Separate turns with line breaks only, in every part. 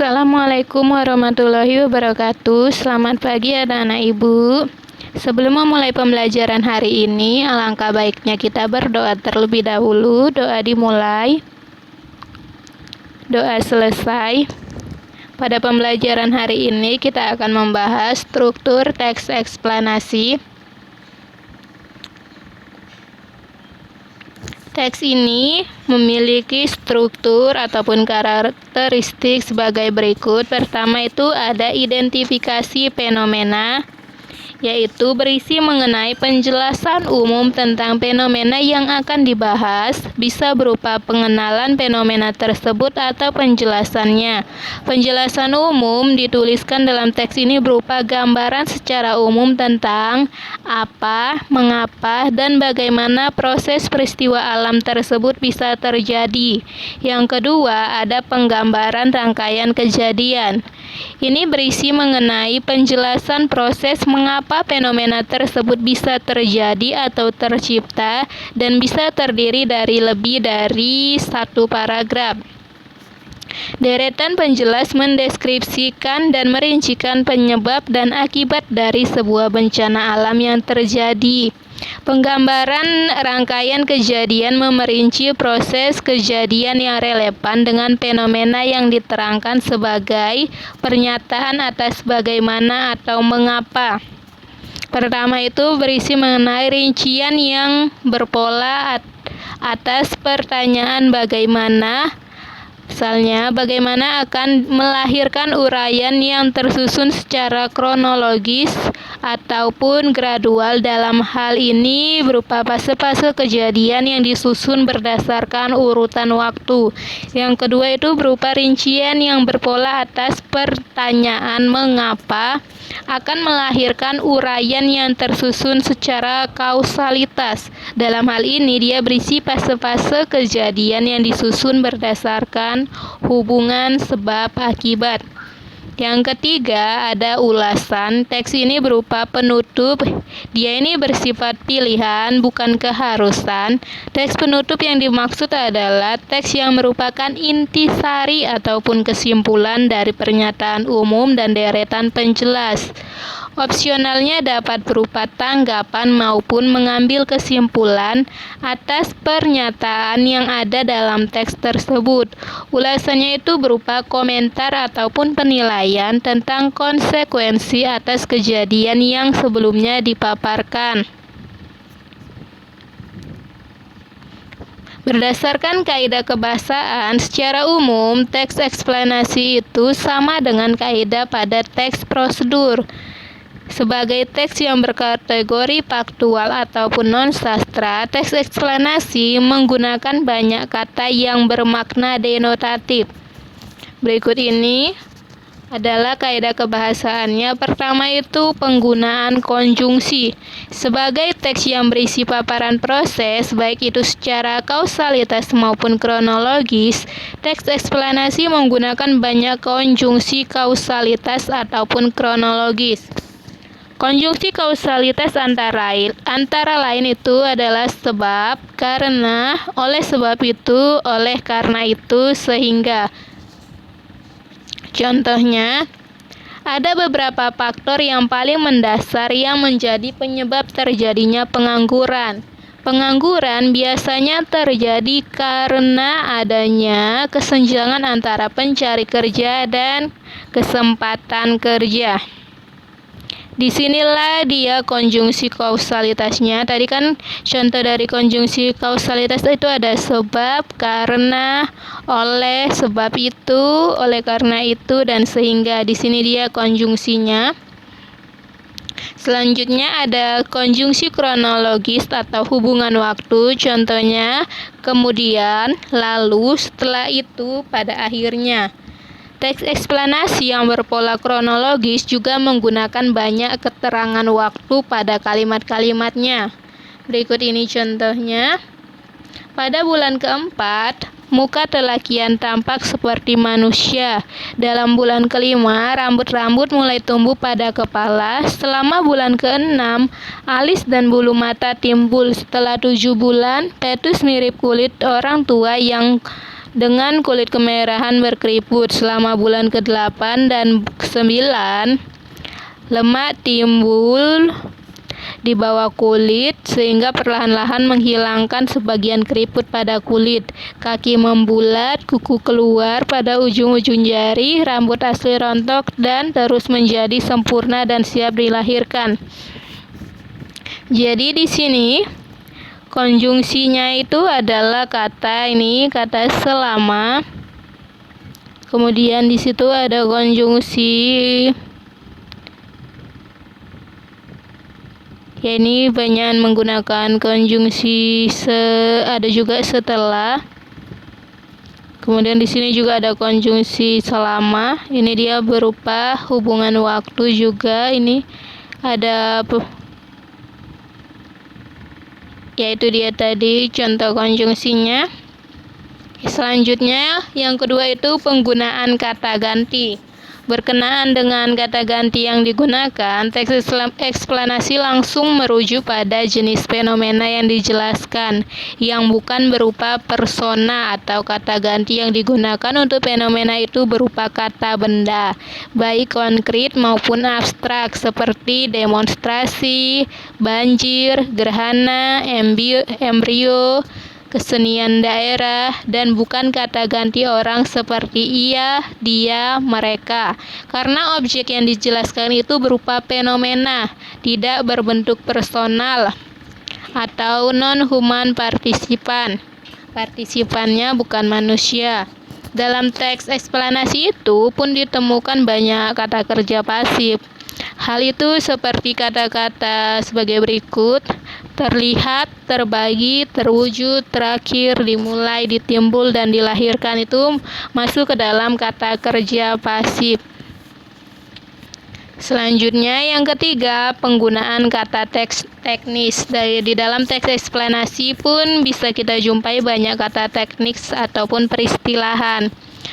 Assalamualaikum warahmatullahi wabarakatuh. Selamat pagi anak-anak ibu. Sebelum memulai pembelajaran hari ini, alangkah baiknya kita berdoa terlebih dahulu. Doa dimulai, doa selesai. Pada pembelajaran hari ini kita akan membahas struktur teks eksplanasi. Teks ini memiliki struktur ataupun karakteristik sebagai berikut. Pertama itu ada identifikasi fenomena, yaitu berisi mengenai penjelasan umum tentang fenomena yang akan dibahas, bisa berupa pengenalan fenomena tersebut atau penjelasannya. Penjelasan umum dituliskan dalam teks ini berupa gambaran secara umum tentang apa, mengapa, dan bagaimana proses peristiwa alam tersebut bisa terjadi. Yang kedua, ada penggambaran rangkaian kejadian. Ini berisi mengenai penjelasan proses mengapa fenomena tersebut bisa terjadi atau tercipta dan bisa terdiri dari lebih dari satu paragraf. Deretan penjelas mendeskripsikan dan merincikan penyebab dan akibat dari sebuah bencana alam yang terjadi. Penggambaran rangkaian kejadian memerinci proses kejadian yang relevan dengan fenomena yang diterangkan sebagai pernyataan atas bagaimana atau mengapa. Pertama itu berisi mengenai rincian yang berpola atas pertanyaan bagaimana. Misalnya, bagaimana akan melahirkan uraian yang tersusun secara kronologis ataupun gradual. Dalam hal ini berupa fase-fase kejadian yang disusun berdasarkan urutan waktu. Yang kedua itu berupa rincian yang berpola atas pertanyaan mengapa akan melahirkan uraian yang tersusun secara kausalitas. Dalam hal ini dia berisi fase-fase kejadian yang disusun berdasarkan hubungan sebab akibat. Yang ketiga ada ulasan. Teks ini berupa penutup. Dia ini bersifat pilihan, bukan keharusan. Teks penutup yang dimaksud adalah teks yang merupakan intisari ataupun kesimpulan dari pernyataan umum dan deretan penjelas. Opsionalnya dapat berupa tanggapan maupun mengambil kesimpulan atas pernyataan yang ada dalam teks tersebut. Ulasannya itu berupa komentar ataupun penilaian tentang konsekuensi atas kejadian yang sebelumnya dipaparkan. Berdasarkan kaidah kebahasaan, secara umum teks eksplanasi itu sama dengan kaidah pada teks prosedur. Sebagai teks yang berkategori faktual ataupun non-sastra, teks eksplanasi menggunakan banyak kata yang bermakna denotatif. Berikut ini adalah kaidah kebahasaannya. Pertama itu penggunaan konjungsi. Sebagai teks yang berisi paparan proses, baik itu secara kausalitas maupun kronologis, teks eksplanasi menggunakan banyak konjungsi kausalitas ataupun kronologis. Konjungsi kausalitas antara lain itu adalah sebab, karena, oleh sebab itu, oleh karena itu, sehingga. Contohnya, ada beberapa faktor yang paling mendasar yang menjadi penyebab terjadinya pengangguran. Pengangguran biasanya terjadi karena adanya kesenjangan antara pencari kerja dan kesempatan kerja. Disinilah dia konjungsi kausalitasnya. Tadi kan contoh dari konjungsi kausalitas itu ada sebab, karena, oleh sebab itu, oleh karena itu, dan sehingga. Di sini dia konjungsinya. Selanjutnya ada konjungsi kronologis atau hubungan waktu. Contohnya kemudian, lalu, setelah itu, pada akhirnya. Teks eksplanasi yang berpola kronologis juga menggunakan banyak keterangan waktu pada kalimat-kalimatnya. Berikut ini contohnya. Pada bulan keempat, muka telah kian tampak seperti manusia. Dalam bulan kelima, rambut-rambut mulai tumbuh pada kepala. Selama bulan keenam, alis dan bulu mata timbul. Setelah 7 bulan, fetus mirip kulit orang tua yang dengan kulit kemerahan berkeriput selama bulan ke-8 dan ke-9. Lemak timbul di bawah kulit sehingga perlahan-lahan menghilangkan sebagian keriput pada kulit. Kaki membulat, kuku keluar pada ujung-ujung jari, rambut asli rontok dan terus menjadi sempurna dan siap dilahirkan. Jadi di sini konjungsinya itu adalah kata selama. Kemudian di situ ada konjungsi, ya ini banyak menggunakan konjungsi ada juga setelah. Kemudian di sini juga ada konjungsi selama. Ini dia berupa hubungan waktu juga. Ini ada yaitu dia tadi contoh konjungsinya. Selanjutnya yang kedua itu penggunaan kata ganti. Berkenaan dengan kata ganti yang digunakan, teks eksplanasi langsung merujuk pada jenis fenomena yang dijelaskan, yang bukan berupa persona, atau kata ganti yang digunakan untuk fenomena itu berupa kata benda, baik konkret maupun abstrak, seperti demonstrasi, banjir, gerhana, embrio, kesenian daerah, dan bukan kata ganti orang seperti ia, dia, mereka. Karena objek yang dijelaskan itu berupa fenomena, tidak berbentuk personal atau non-human partisipan. Partisipannya bukan manusia. Dalam teks eksplanasi itu pun ditemukan banyak kata kerja pasif. Hal itu seperti kata-kata sebagai berikut: terlihat, terbagi, terwujud, terakhir, dimulai, ditimbul, dan dilahirkan itu masuk ke dalam kata kerja pasif. Selanjutnya yang ketiga, penggunaan kata teks teknis. Di dalam teks eksplanasi pun bisa kita jumpai banyak kata teknis ataupun peristilahan.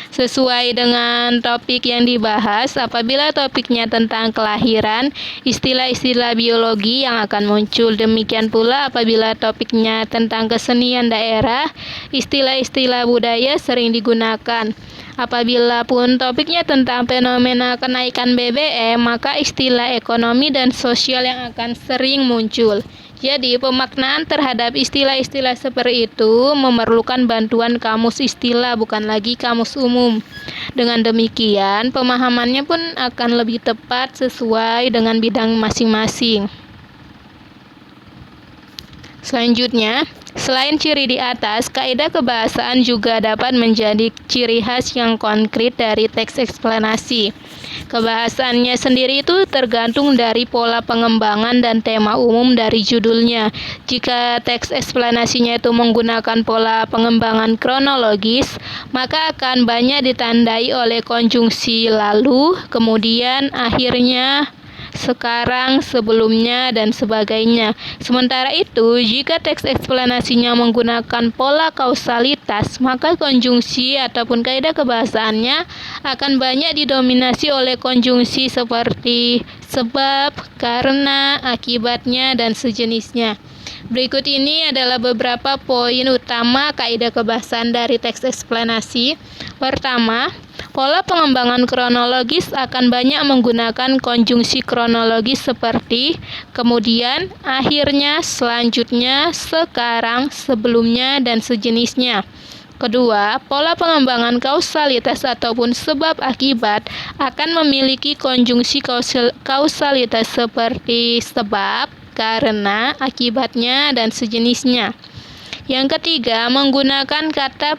Sesuai dengan topik yang dibahas, apabila topiknya tentang kelahiran, istilah-istilah biologi yang akan muncul. Demikian pula apabila topiknya tentang kesenian daerah, istilah-istilah budaya sering digunakan. Apabila pun topiknya tentang fenomena kenaikan BBM, maka istilah ekonomi dan sosial yang akan sering muncul. Jadi, pemaknaan terhadap istilah-istilah seperti itu memerlukan bantuan kamus istilah, bukan lagi kamus umum. Dengan demikian, pemahamannya pun akan lebih tepat sesuai dengan bidang masing-masing. Selanjutnya, selain ciri di atas, kaidah kebahasaan juga dapat menjadi ciri khas yang konkret dari teks eksplanasi. Kebahasaannya sendiri itu tergantung dari pola pengembangan dan tema umum dari judulnya. Jika teks eksplanasinya itu menggunakan pola pengembangan kronologis, maka akan banyak ditandai oleh konjungsi lalu, kemudian, akhirnya, sekarang, sebelumnya, dan sebagainya. Sementara itu, jika teks eksplanasinya menggunakan pola kausalitas, maka konjungsi ataupun kaidah kebahasaannya akan banyak didominasi oleh konjungsi seperti sebab, karena, akibatnya, dan sejenisnya. Berikut ini adalah beberapa poin utama kaidah kebahasaan dari teks eksplanasi. Pertama, pola pengembangan kronologis akan banyak menggunakan konjungsi kronologis seperti kemudian, akhirnya, selanjutnya, sekarang, sebelumnya, dan sejenisnya. Kedua, pola pengembangan kausalitas ataupun sebab akibat akan memiliki konjungsi kausalitas seperti sebab, karena, akibatnya, dan sejenisnya. Yang ketiga, menggunakan kata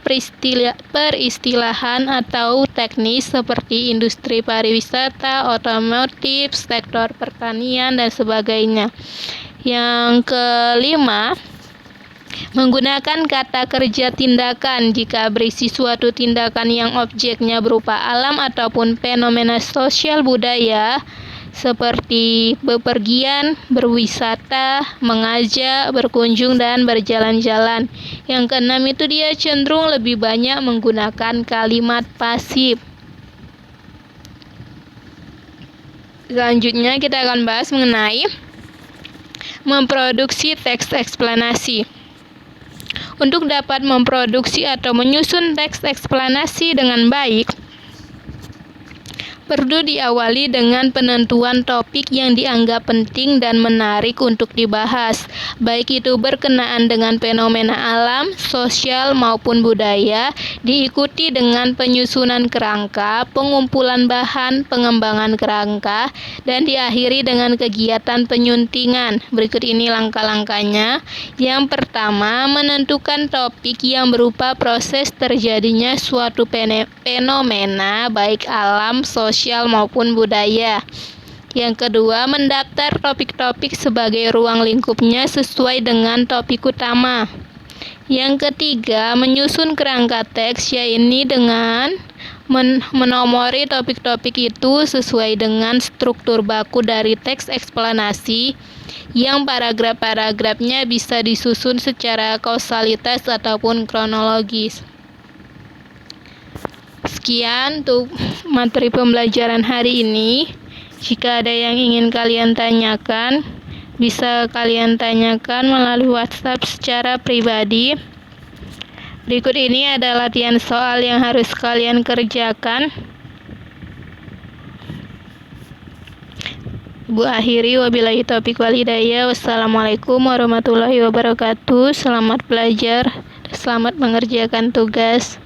peristilahan atau teknis seperti industri pariwisata, otomotif, sektor pertanian, dan sebagainya. Yang kelima, menggunakan kata kerja tindakan jika berisi suatu tindakan yang objeknya berupa alam ataupun fenomena sosial budaya, seperti bepergian, berwisata, mengajak, berkunjung, dan berjalan-jalan. Yang keenam itu dia cenderung lebih banyak menggunakan kalimat pasif. Selanjutnya kita akan bahas mengenai memproduksi teks eksplanasi. Untuk dapat memproduksi atau menyusun teks eksplanasi dengan baik, perlu diawali dengan penentuan topik yang dianggap penting dan menarik untuk dibahas, baik itu berkenaan dengan fenomena alam, sosial, maupun budaya, diikuti dengan penyusunan kerangka, pengumpulan bahan, pengembangan kerangka, dan diakhiri dengan kegiatan penyuntingan. Berikut ini langkah-langkahnya. Yang pertama, menentukan topik yang berupa proses terjadinya suatu fenomena, baik alam, sosial, maupun budaya. Yang kedua, mendaftar topik-topik sebagai ruang lingkupnya sesuai dengan topik utama. Yang ketiga, menyusun kerangka teks, yaitu dengan menomori topik-topik itu sesuai dengan struktur baku dari teks eksplanasi, yang paragraf-paragrafnya bisa disusun secara kausalitas ataupun kronologis. Sekian untuk materi pembelajaran hari ini. Jika ada yang ingin kalian tanyakan, bisa kalian tanyakan melalui WhatsApp secara pribadi. Berikut ini ada latihan soal yang harus kalian kerjakan. Ibu akhiri, wabillahi taufiq wal hidayah. Wassalamualaikum warahmatullahi wabarakatuh. Selamat belajar, selamat mengerjakan tugas.